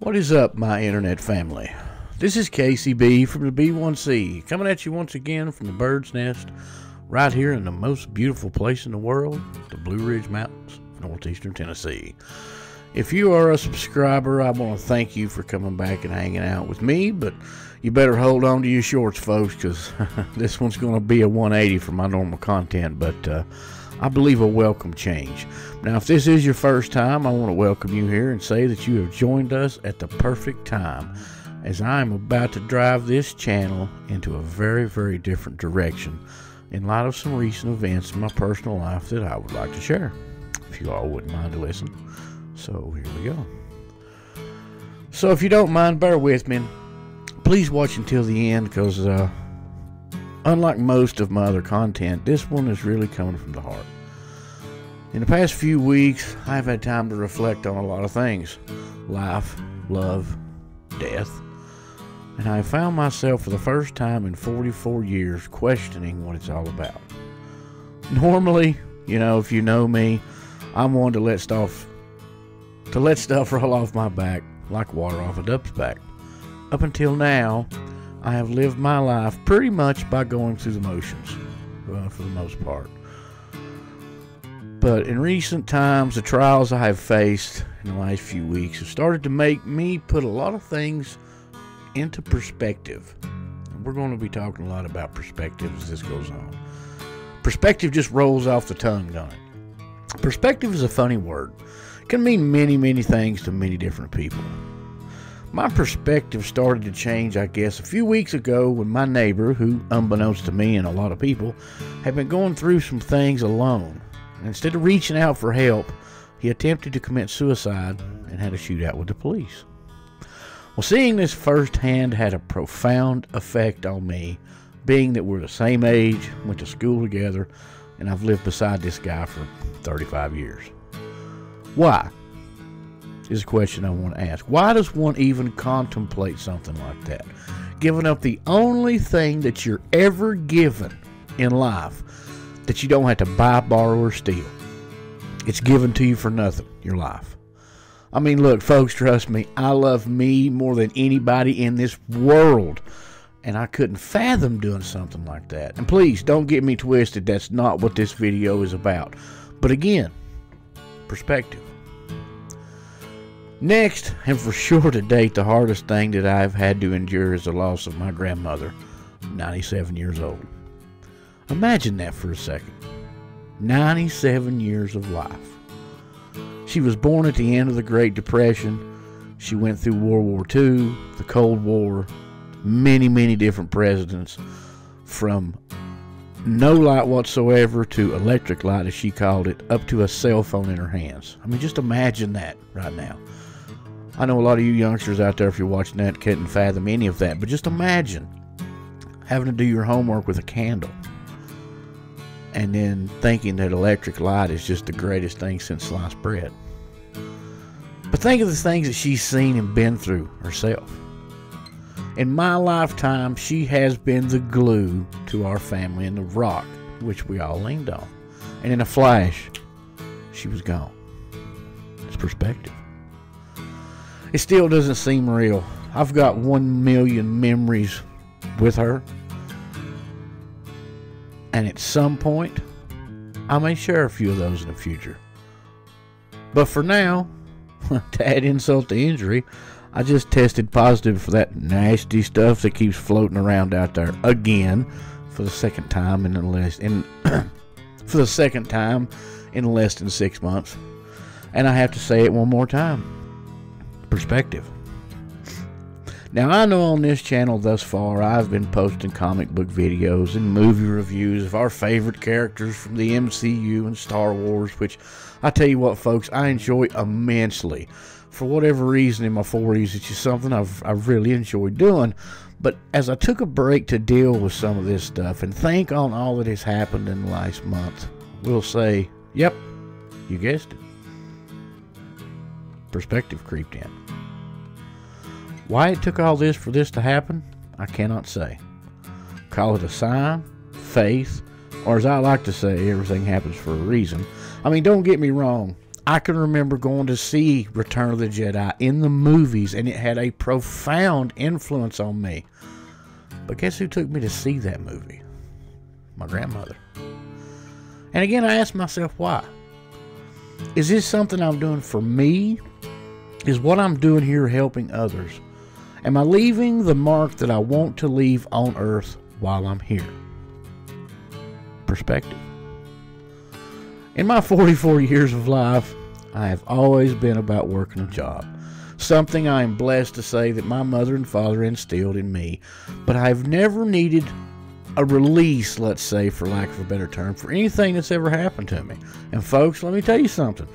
What is up, my internet family? This is KCB from the B1C, coming at you once again from the bird's nest, right here in the most beautiful place in the world, the Blue Ridge Mountains, northeastern Tennessee. If you are a subscriber, I want to thank you for coming back and hanging out with me, but you better hold on to your shorts, folks, because this one's going to be a 180 for my normal content, but I believe a welcome change. Now, if this is your first time, I want to welcome you here and say that you have joined us at the perfect time, as I am about to drive this channel into a very, very different direction in light of some recent events in my personal life that I would like to share, if you all wouldn't mind to listen. So here we go. So if you don't mind, bear with me. Please watch until the end, because unlike most of my other content, this one is really coming from the heart. In the past few weeks, I've had time to reflect on a lot of things. Life, love, death. And I found myself for the first time in 44 years questioning what it's all about. Normally, if you know me, I'm one to let stuff roll off my back like water off a duck's back. Up until now, I have lived my life pretty much by going through the motions, for the most part. But in recent times, the trials I have faced in the last few weeks have started to make me put a lot of things into perspective. And we're going to be talking a lot about perspective as this goes on. Perspective just rolls off the tongue, don't it? Perspective is a funny word. It can mean many, many things to many different people. My perspective started to change, I guess, a few weeks ago when my neighbor, who, unbeknownst to me and a lot of people, had been going through some things alone. And instead of reaching out for help, he attempted to commit suicide and had a shootout with the police. Well, seeing this firsthand had a profound effect on me, being that we're the same age, went to school together, and I've lived beside this guy for 35 years. Why? Is a question I want to ask. Why does one even contemplate something like that? Giving up the only thing that you're ever given in life that you don't have to buy, borrow, or steal. It's given to you for nothing, your life. I mean, look, folks, trust me, I love me more than anybody in this world, and I couldn't fathom doing something like that. And please, don't get me twisted, that's not what this video is about. But again, perspective. Next, and for sure to date, the hardest thing that I've had to endure is the loss of my grandmother, 97 years old. Imagine that for a second. 97 years of life. She was born at the end of the Great Depression. She went through World War II, the Cold War, many, many different presidents, from no light whatsoever to electric light, as she called it, up to a cell phone in her hands. I mean, just imagine that right now. I know a lot of you youngsters out there, if you're watching that, couldn't fathom any of that, but just imagine having to do your homework with a candle and then thinking that electric light is just the greatest thing since sliced bread. But think of the things that she's seen and been through herself. In my lifetime, she has been the glue to our family and the rock which we all leaned on. And in a flash, she was gone. It's perspective. It still doesn't seem real. I've got 1 million memories with her. And at some point, I may share a few of those in the future. But for now, to add insult to injury, I just tested positive for that nasty stuff that keeps floating around out there again for the second time in less than 6 months. And I have to say it one more time. Perspective. Now, I know on this channel thus far I've been posting comic book videos and movie reviews of our favorite characters from the MCU and Star Wars, which I tell you what, folks, I enjoy immensely. For whatever reason in my 40s, it's just something I've really enjoyed doing. But as I took a break to deal with some of this stuff and think on all that has happened in the last month, we'll say, yep, you guessed it. Perspective creeped in. Why it took all this for this to happen, I cannot say. Call it a sign, faith, or as I like to say, everything happens for a reason. I mean, don't get me wrong. I can remember going to see Return of the Jedi in the movies, and it had a profound influence on me. But guess who took me to see that movie? My grandmother. And again, I asked myself, why? Is this something I'm doing for me? Is what I'm doing here helping others? Am I leaving the mark that I want to leave on earth while I'm here? Perspective. In my 44 years of life, I have always been about working a job. Something I am blessed to say that my mother and father instilled in me. But I've never needed a release, let's say, for lack of a better term, for anything that's ever happened to me. And folks, let me tell you something.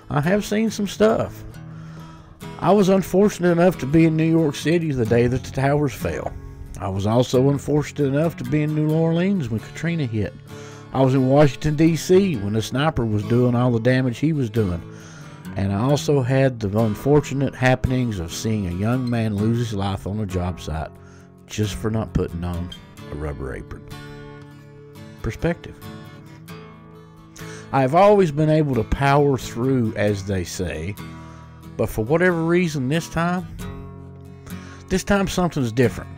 I have seen some stuff. I was unfortunate enough to be in New York City the day that the towers fell. I was also unfortunate enough to be in New Orleans when Katrina hit. I was in Washington, D.C. when the sniper was doing all the damage he was doing. And I also had the unfortunate happenings of seeing a young man lose his life on a job site just for not putting on a rubber apron. Perspective. I have always been able to power through, as they say, but for whatever reason this time something's different.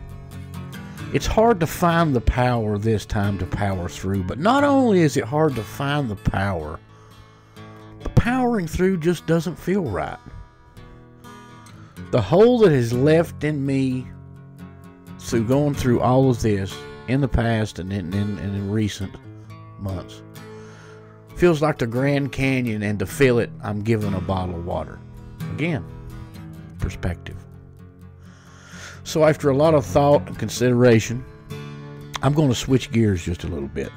It's hard to find the power this time to power through, but not only is it hard to find the power, but powering through just doesn't feel right. The hole that is left in me through going through all of this in the past and in recent months feels like the Grand Canyon, and to fill it, I'm given a bottle of water. Again, perspective. So after a lot of thought and consideration, I'm going to switch gears just a little bit.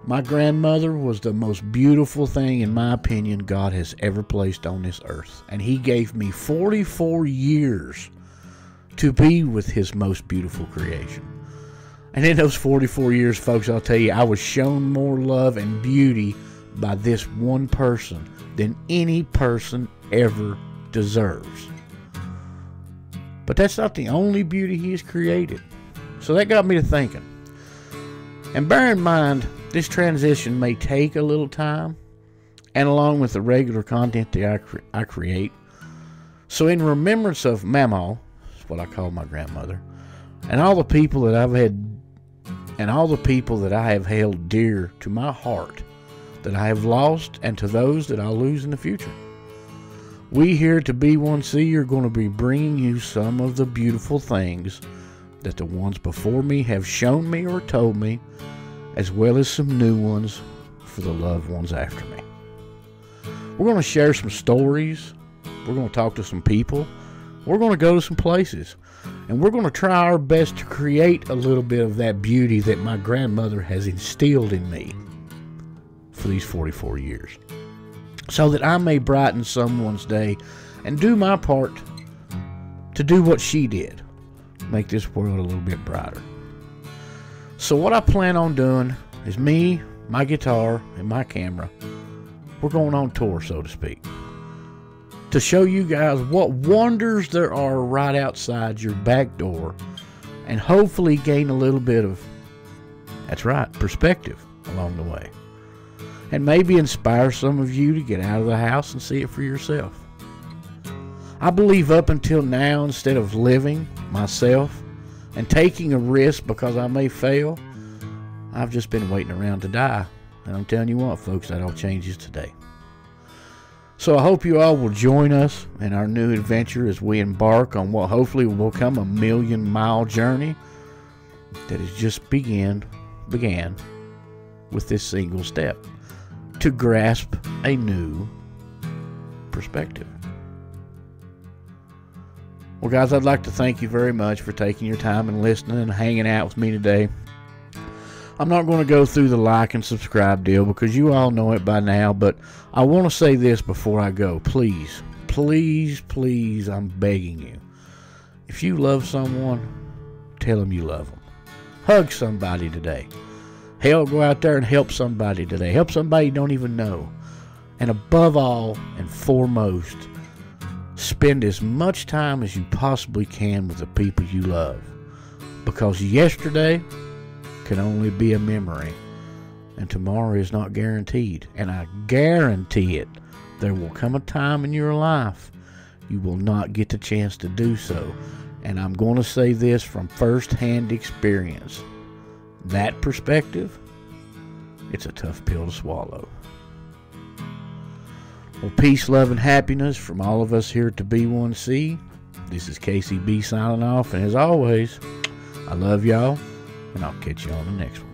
My grandmother was the most beautiful thing, in my opinion, God has ever placed on this earth. And He gave me 44 years to be with His most beautiful creation. And in those 44 years, folks, I'll tell you, I was shown more love and beauty by this one person than any person ever deserves. But that's not the only beauty He has created. So that got me to thinking. And bear in mind, this transition may take a little time, and along with the regular content that I create. So in remembrance of Mamaw, that's what I call my grandmother, and all the people that I've had, and all the people that I have held dear to my heart, that I have lost, and to those that I'll lose in the future, we here at the B1C are going to be bringing you some of the beautiful things that the ones before me have shown me or told me, as well as some new ones for the loved ones after me. We're going to share some stories. We're going to talk to some people. We're going to go to some places. And we're going to try our best to create a little bit of that beauty that my grandmother has instilled in me for these 44 years, so that I may brighten someone's day and do my part to do what she did, make this world a little bit brighter. So what I plan on doing is me, my guitar, and my camera, we're going on tour, so to speak, to show you guys what wonders there are right outside your back door, and hopefully gain a little bit of, that's right, perspective along the way. And maybe inspire some of you to get out of the house and see it for yourself. I believe up until now, instead of living myself and taking a risk because I may fail, I've just been waiting around to die. And I'm telling you what, folks, that all changes today. So I hope you all will join us in our new adventure as we embark on what hopefully will become a 1,000,000-mile journey that has just began with this single step, to grasp a new perspective. Well, guys, I'd like to thank you very much for taking your time and listening and hanging out with me today. I'm not going to go through the like and subscribe deal because you all know it by now, but I want to say this before I go. Please, please, please, I'm begging you. If you love someone, tell them you love them. Hug somebody today. Hell, go out there and help somebody today. Help somebody you don't even know. And above all and foremost, spend as much time as you possibly can with the people you love. Because yesterday can only be a memory, and tomorrow is not guaranteed. And I guarantee it, there will come a time in your life you will not get the chance to do so. And I'm going to say this from first-hand experience. That perspective, it's a tough pill to swallow. Well, peace, love, and happiness from all of us here at the B1C. This is KCB signing off, and as always, I love y'all, and I'll catch you on the next one.